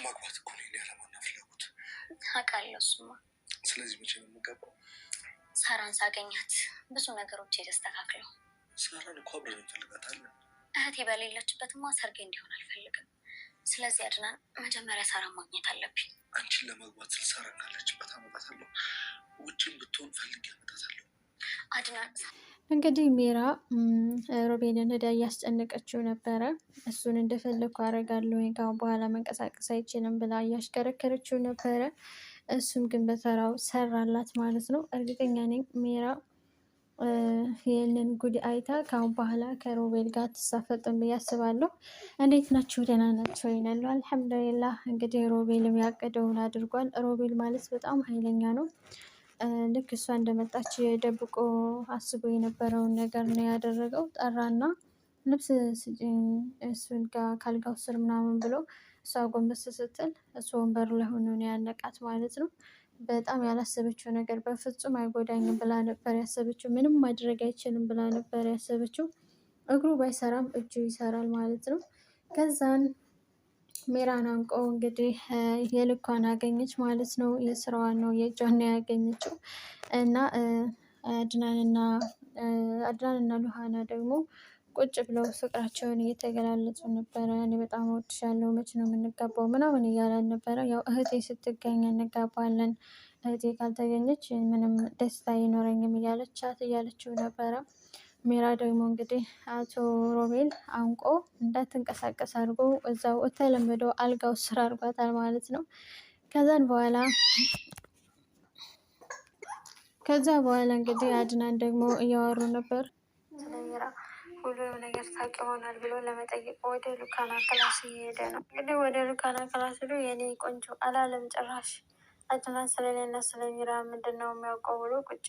ማግባት እኮ ነው ያለማና ፍላጎት አውቃለሁ። እሱማ ስለዚህ መቼ ነው የምገባው? ሳራን ሳገኛት ብዙ ነገሮች የተስተካክለው። ሳራን እኮ አብረን እንፈልጋታለን። እህቴ በሌለችበትማ ሰርጌ እንዲሆን አልፈልግም። ስለዚህ አድናን መጀመሪያ ሳራን ማግኘት አለብኝ። አንቺን ለማግባት ስል ሳራን ካለችበት አመጣታለሁ። ውጭም ብትሆን ፈልጌ አመጣታለሁ። አድናን እንግዲህ ሜራ ሮቤልን ሄዳ እያስጨነቀችው ነበረ። እሱን እንደፈለግኩ አደርጋለሁ ከአሁን በኋላ መንቀሳቀስ አይችልም ብላ እያሽከረከረችው ነበረ። እሱም ግን በተራው ሰራላት ማለት ነው። እርግጠኛ ነኝ ሜራ ይህንን ጉድ አይታ ከአሁን በኋላ ከሮቤል ጋር ትሳፈጥም ብዬ አስባለሁ። እንዴት ናችሁ? ደህና ናቸው ይላሉ። አልሐምዱሊላህ። እንግዲህ ሮቤልም ያቀደውን አድርጓል። ሮቤል ማለት በጣም ኃይለኛ ነው። ልክ እሷ እንደመጣች ደብቆ አስቦ የነበረውን ነገር ነው ያደረገው። ጠራና ልብስ ስጭኝ እሱን ካልጋው ስር ምናምን ብሎ እሷ ጎንበስ ስትል እሱ ወንበር ላይ ሆኖ ነው ያነቃት ማለት ነው። በጣም ያላሰበችው ነገር በፍጹም አይጎዳኝም ብላ ነበር ያሰበችው። ምንም ማድረግ አይችልም ብላ ነበር ያሰበችው። እግሩ ባይሰራም እጁ ይሰራል ማለት ነው። ከዛን ሜራን አንቆ እንግዲህ የልኳን አገኘች ማለት ነው። የስራዋን ነው የእጇን ነው ያገኘችው። እና አድናንና ሉሃና ደግሞ ቁጭ ብለው ፍቅራቸውን እየተገላለጹ ነበረ። እኔ በጣም እወድሻለሁ፣ መች ነው የምንጋባው ምናምን እያለን ነበረ። ያው እህቴ ስትገኝ እንጋባለን፣ እህቴ ካልተገኘች ምንም ደስታ አይኖረኝም እያለችው ነበረ። ሜራ ደግሞ እንግዲህ አቶ ሮቤል አንቆ እንዳትንቀሳቀስ አድርጎ እዛው የተለመደው አልጋው ስር አድርጓታል ማለት ነው። ከዛ በኋላ እንግዲህ አድናን ደግሞ እያወሩ ነበር። ስለሚራ ሁሉንም ነገር ታውቂ ይሆናል ብሎ ለመጠየቅ ወደ ሉካና ክላስ እየሄደ ነው። እንግዲህ ወደ ሉካና ክላስ ሄዶ የኔ ቆንጆ አላለም ጭራሽ። አድናን ስለሌና ስለሚራ ምንድን ነው የሚያውቀው ብሎ ቁጭ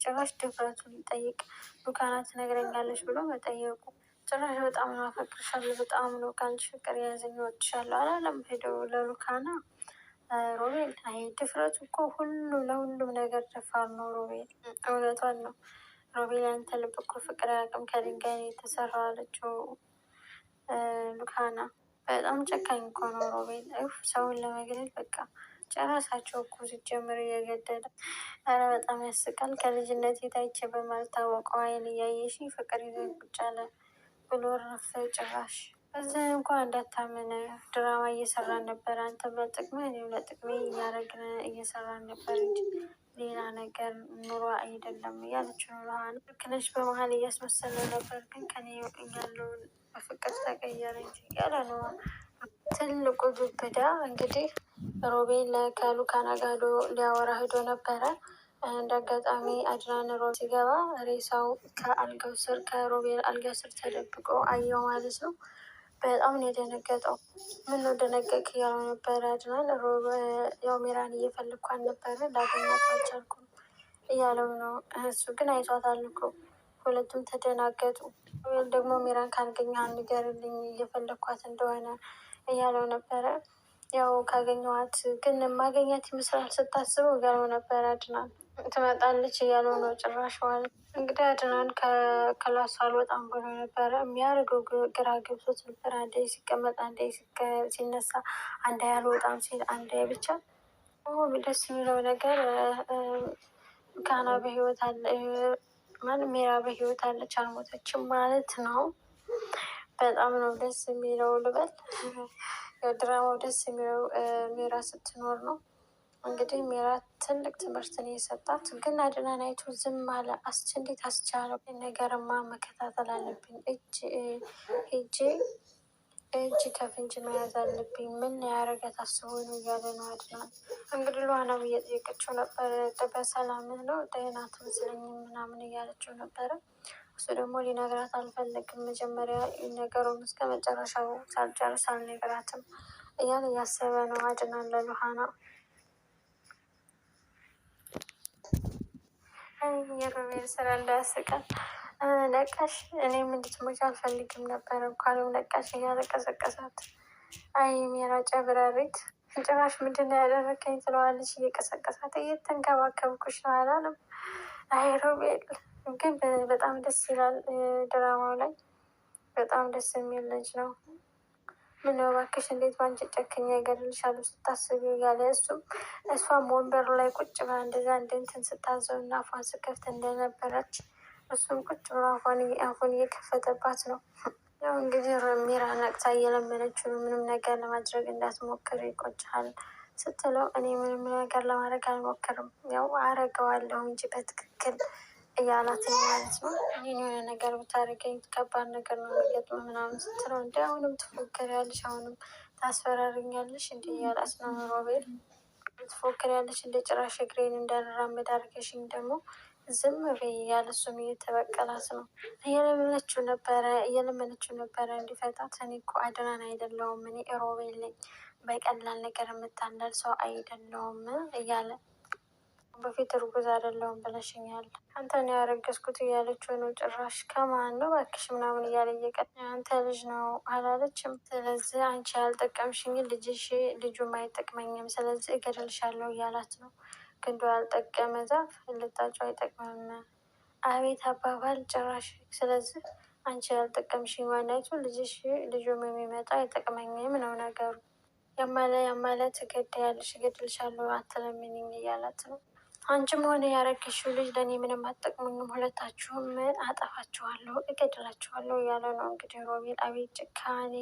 ጭራሽ ድፍረቱን ሊጠይቅ ሉካና ትነግረኛለች ብሎ መጠየቁ ጭራሽ በጣም ነው አፈቅርሻለሁ፣ በጣም ነው ከአንቺ ፍቅር የያዘኝ፣ እወድሻለሁ አላለም። ሄደው ለሉካና ሮቤል አይ ድፍረቱ እኮ ለሁሉም ነገር ደፋር ነው ሮቤል። እውነቷን ነው ሮቤል፣ ያንተ ልብ እኮ ፍቅር አያውቅም ከድንጋይ ነው የተሰራው አለችው ሉካና። በጣም ጨካኝ እኮ ነው ሮቤል። ሰውን ለመግደል በቃ ጨረሳቸው እኮ ሲጀምር እየገደለ። ኧረ በጣም ያስቃል። ከልጅነት የታይቼ በማልታወቀው አይን እያየሽ ፍቅር ይዞኝ ቁጭ አለ ብሎ ረፍ ጭራሽ። እዚህ እንኳን እንዳታምን ድራማ እየሰራን ነበር። አንተ በጥቅሜ እኔም ለጥቅሜ እያደረግን እየሰራን ነበር እንጂ ሌላ ነገር ኑሮ አይደለም እያለች ነው ሉሃና። ልክ ነሽ፣ በመሀል እያስመሰለ ነበር፣ ግን ከኔ ያለውን በፍቅር ተቀየረ እንጂ እያለ ነው። ትልቁ ዱብዳ እንግዲህ ሮቤል ከሉካና ጋር ሊያወራ ሂዶ ነበረ። እንደ አጋጣሚ አድናን ሲገባ ሬሳው ከአልጋው ስር ከሮቤል አልጋ ስር ተደብቆ አየው ማለት ነው። በጣም ነው የደነገጠው። ምን ነው ደነገጥክ እያለው ነበረ አድናን። ያው ሜራን እየፈለግኳን ነበረ ላገኛት አልቻልኩም እያለው ነው። እሱ ግን አይቷታል እኮ። ሁለቱም ተደናገጡ። ወይም ደግሞ ሜራን ካልገኘሃት ንገርልኝ እየፈለግኳት እንደሆነ እያለው ነበረ። ያው ካገኘኋት ግን ማገኛት ይመስላል ስታስበው እያለው ነበረ አድናን። ትመጣለች እያለው ነው ጭራሽ ማለት። እንግዲህ አድናን ከክላሱ አልወጣም ብሎ ነበረ። የሚያደርገው ግራ ገብቶት ነበር። አንዴ ሲቀመጥ፣ አንዴ ሲነሳ፣ አንዴ አልወጣም ሲል፣ አንዴ ብቻ ደስ የሚለው ነገር ካና በህይወት አለ ሜራ በህይወት አለች አልሞተችም ማለት ነው። በጣም ነው ደስ የሚለው ልበል። ድራማው ደስ የሚለው ሜራ ስትኖር ነው። እንግዲህ ሜራ ትልቅ ትምህርትን የሰጣት ግን አድናን አይቶ ዝም አለ። እንዴት አስቻለው? ነገርማ መከታተል አለብኝ፣ እጅ ከፍንጅ መያዝ አለብኝ። ምን ያረጋት አስቦ ነው እያለ ነው አድናን። እንግዲህ ሉሃናም እየጠየቀችው ነበረ። በሰላም ነው ደህና አትመስለኝም ምናምን እያለችው ነበረ። እሱ ደግሞ ሊነግራት አልፈለግም። መጀመሪያ ነገሩን እስከ መጨረሻው ሳልጨርስ አልነግራትም እያለ እያሰበ ነው አድናን ለሉሃና። የሮቤል ስራ እንዳያስቃል። ነቃሽ፣ እኔም እንድትሞች አልፈልግም ነበረ እንኳንም ነቃሽ እያለ ቀሰቀሳት። አይ ሜራ ጨብራሪት፣ ጭራሽ ምንድን ነው ያደረከኝ ትለዋለች እየቀሰቀሳት። እየተንከባከብኩሽ ነው አላለም። አይ ሮቤል ግን በጣም ደስ ይላል። ድራማው ላይ በጣም ደስ የሚል ልጅ ነው። ምነው እባክሽ እንዴት ባንቺ ጨክኜ እገድልሻለሁ ስታስቢው እያለ እሷም ወንበሩ ላይ ቁጭ ብላ እንደዛ እንትን ስታዘው እና አፏን ስከፍት እንደነበረች እሱም ቁጭ ብሎ አፉን እየከፈተባት ነው። ያው እንግዲህ ሜራ ነቅታ እየለመነችው ነው። ምንም ነገር ለማድረግ እንዳትሞክር ይቆጭሃል ስትለው እኔ ምንም ነገር ለማድረግ አልሞክርም፣ ያው አረገዋለሁ እንጂ በትክክል እያላት ነው ማለት ነው። ይህን የሆነ ነገር ብታደርገኝ ከባድ ነገር ነው የሚገጥመው ምናምን ስትለው እንዲ አሁንም ትፎክሪያለሽ፣ አሁንም ታስፈራርኛለሽ እንዲ እያላት ነው ሮቤል። ትፎክሪያለሽ እንደ ጭራሽ እግሬን እንዳልራመድ አድርገሽኝ ደግሞ ዝም በይ እያለ እሱም እየተበቀላት ነው። እየለመነችው ነበረ እንዲፈታት። እኔ እኮ አድናን አይደለውም፣ እኔ ሮቤል ነኝ፣ በቀላል ነገር የምታለል ሰው አይደለውም እያለ በፊት እርጉዝ አይደለሁም ብለሽኛል፣ አንተ ነው ያረገዝኩት እያለችው ነው። ጭራሽ ከማን ነው እባክሽ ምናምን እያለ አንተ ልጅ ነው አላለችም። ስለዚህ አንቺ ያልጠቀምሽኝ ልጁም አይጠቅመኝም፣ ስለዚህ እገድልሻለሁ እያላት ነው። ግንዱ ያልጠቀመ ዛፍ ልጣጩ አይጠቅምም። አቤት አባባል ጭራሽ። ስለዚህ አንቺ ያልጠቀምሽኝ ዋናይቱ ልጁም የሚመጣ አይጠቅመኝም ነው ነገሩ። ያማለ ትገድያለሽ፣ እገድልሻለሁ አትለምኝም እያላት ነው። አንቺም ሆነ ያረገሽው ልጅ ለእኔ ምንም አጠቅሙኝም፣ ሁለታችሁም አጠፋችኋለሁ፣ እገድላችኋለሁ እያለ ነው እንግዲህ ሮቤል። አቤት ጭካኔ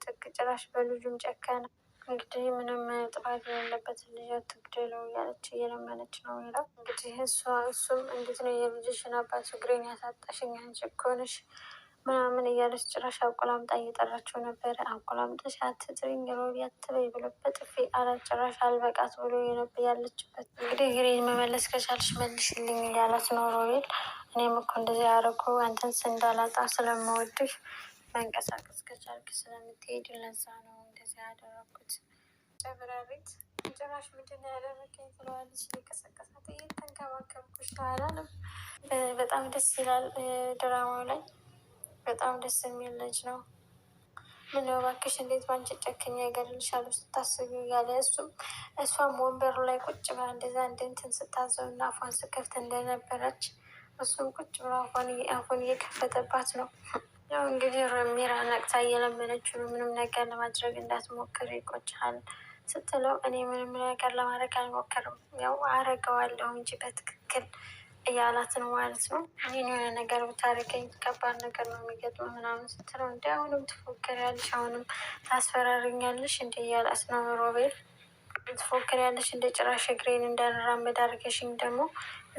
ጥግ! ጭራሽ በልጁም ጨከነ። እንግዲህ ምንም ጥፋት የሌለበት ልጅ አትግደለው እያለች እየለመነች ነው ሜራ። እንግዲህ እሱም እንዴት ነው የልጅሽን አባት እግሬን ያሳጣሽኝ አንቺ እኮ ነሽ ምናምን እያለች ጭራሽ አቆላምጣ እየጠራቸው ነበረ። አቆላምጠሽ አትጥሪኝ ሮቢ አትበይ ብሎ በጥፊ አላት። ጭራሽ አልበቃት ብሎ ያለችበት እንግዲህ እግሬን መመለስ ከቻልሽ መልሽልኝ እያላት ነው ሮቤል። እኔም እኮ እንደዚህ ያደረኩ አንተን እንዳላጣ ስለምወድሽ መንቀሳቀስ ከቻልክ ስለምትሄድ ለዛ ነው እንደዚህ ያደረኩት። ጨብራሪት ጭራሽ ምንድን ነው ያደረገኝ ትለዋለች። እየቀሰቀሳት እየተንከባከብኩሽ አላለም። በጣም ደስ ይላል ድራማው ላይ በጣም ደስ የሚል ልጅ ነው። ምነው እባክሽ እንዴት ባንቺ ጨክኜ እገድልሻለሁ ስታስቢው እያለ እሷም ወንበሩ ላይ ቁጭ ብላ እንደዛ እንትን ስታዘው እና አፏን ስከፍት እንደነበረች እሱም ቁጭ ብላ አፉን እየከፈተባት ነው። ያው እንግዲህ ሜራ ነቅታ እየለመነችው ነው። ምንም ነገር ለማድረግ እንዳትሞክር ይቆጭሃል ስትለው እኔ ምንም ነገር ለማድረግ አልሞክርም፣ ያው አረገዋለሁ እንጂ በትክክል እያላት ነው ማለት ነው። ይህን የሆነ ነገር ብታደርገኝ ከባድ ነገር ነው የሚገጥመው ምናምን ስትለው እንዲ አሁንም ትፎክሪያለሽ፣ አሁንም ታስፈራርኛለሽ እንዲ እያላት ነው ሮቤል። ትፎክሪያለሽ እንደ ጭራሽ እግሬን እንዳልራመድ አድርገሽኝ ደግሞ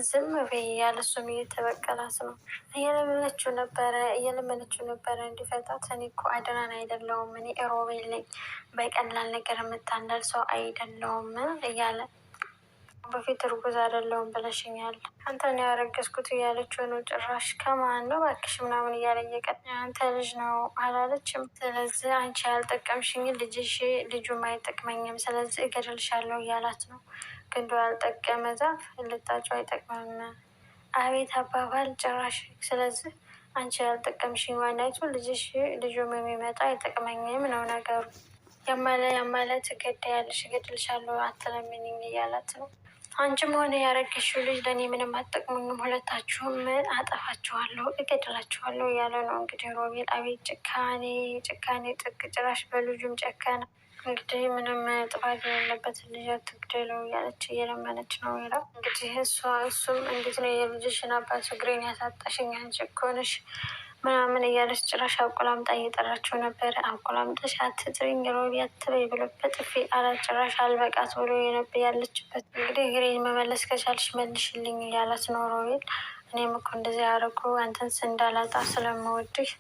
ዝም በይ እያለ እሱም እየተበቀላት ነው። እየለመነችው ነበረ እንዲፈታት። እኔ እኮ አድናን አይደለውም፣ እኔ ሮቤል ነኝ፣ በቀላል ነገር የምታለል ሰው አይደለውም እያለ በፊት እርጉዝ አይደለሁም ብለሽኛል፣ አንተ ነው ያረገዝኩት እያለችው ነው። ጭራሽ ከማን ነው እባክሽ ምናምን እያለ አንተ ልጅ ነው አላለችም። ስለዚህ አንቺ ያልጠቀምሽኝ ልጁም አይጠቅመኝም፣ ስለዚህ እገድልሻለሁ እያላት ነው። ግንዱ ያልጠቀመ ዛፍ ልጣጩ አይጠቅምም። አቤት አባባል ጭራሽ። ስለዚህ አንቺ ያልጠቀምሽኝ ዋናይቱ ልጁም የሚመጣ አይጠቅመኝም ነው ነገሩ። ያማለ ትገድያለሽ፣ እገድልሻለሁ አትለምኝም እያላት ነው። አንቺም ሆነ ያረገሽው ልጅ ለእኔ ምንም አጠቅሙኝም፣ ሁለታችሁም አጠፋችኋለሁ፣ እገድላችኋለሁ እያለ ነው እንግዲህ ሮቤል። አቤት ጭካኔ ጥግ! ጭራሽ በልጁም ጨከነ። እንግዲህ ምንም ጥፋት የሌለበት ልጅ አትግደለው እያለች እየለመነች ነው ሜራ። እንግዲህ እሱም እንዴት ነው የልጅሽን አባት እግሬን ያሳጣሽኝ አንቺ እኮ ነሽ ምናምን እያለች ጭራሽ አቆላምጣ እየጠራቸው ነበረ። አቆላምጠሽ አትጥሪኝ ሮቢ አትበይ ብሎ በጥፊ አላት። ጭራሽ አልበቃት ብሎ ያለችበት እንግዲህ እግሬን መመለስ ከቻልሽ መልሽልኝ እያላት ነው ሮቤል። እኔም እኮ እንደዚህ ያደረኩ አንተን እንዳላጣ ስለምወድሽ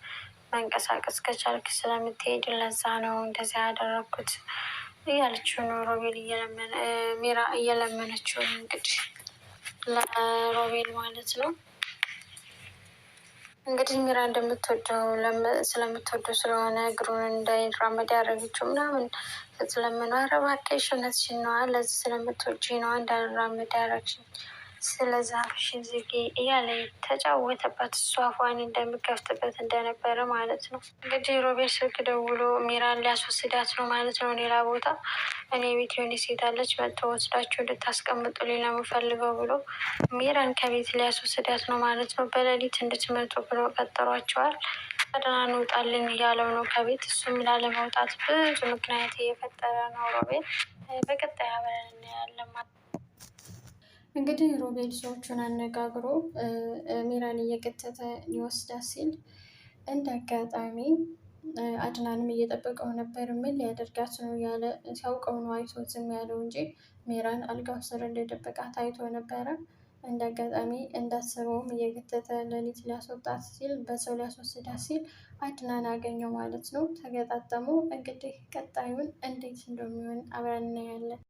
መንቀሳቀስ ከቻልክ ስለምትሄድ ለዛ ነው እንደዚህ ያደረኩት እያለችው ነው ሮቤል። ሜራ እየለመነችው እንግዲህ ለሮቤል ማለት ነው። እንግዲህ ሜራ ስለምትወደው ስለሆነ እግሩን እንዳይራመድ ያደረገችው ምናምን ስትለምነው ኧረ እባክሽ እውነትሽን ነዋ፣ ለዚህ ስለምትወጂኝ ነዋ እንዳልራመድ ያደረግሽኝ ስለዛ አፍሽን ዝጊ እያለ ተጫወተባት። እሷ አፏን እንደምከፍትበት እንደነበረ ማለት ነው። እንግዲህ ሮቤል ስልክ ደውሎ ሚራን ሊያስወስዳት ነው ማለት ነው ሌላ ቦታ። እኔ ቤት የሆነ ሴት አለች መጥተው ወስዳችሁ እንድታስቀምጡ ሌላ የምፈልገው ብሎ ሚራን ከቤት ሊያስወስዳት ነው ማለት ነው። በሌሊት እንድትመጡ ብሎ ቀጠሯቸዋል። ቀድና እንውጣልን እያለው ነው ከቤት። እሱም ላለመውጣት ብዙ ምክንያት እየፈጠረ ነው ሮቤል። በቀጣይ አብረን እናያለን። እንግዲህ ሮቤል ሰዎቹን አነጋግሮ ሚራን እየገተተ ሊወስዳት ሲል እንደ አጋጣሚ አድናንም እየጠበቀው ነበር። ምን ሊያደርጋት ነው ያለ ሲያውቀው ነው አይቶ ዝም ያለው እንጂ ሚራን አልጋው ስር እንደደበቃት አይቶ ነበረ። እንደ አጋጣሚ እንዳሰበውም እየገተተ ሌሊት ሊያስወጣት ሲል በሰው ሊያስወስዳት ሲል አድናን አገኘው ማለት ነው። ተገጣጠሙ። እንግዲህ ቀጣዩን እንዴት እንደሚሆን አብረን እናያለን።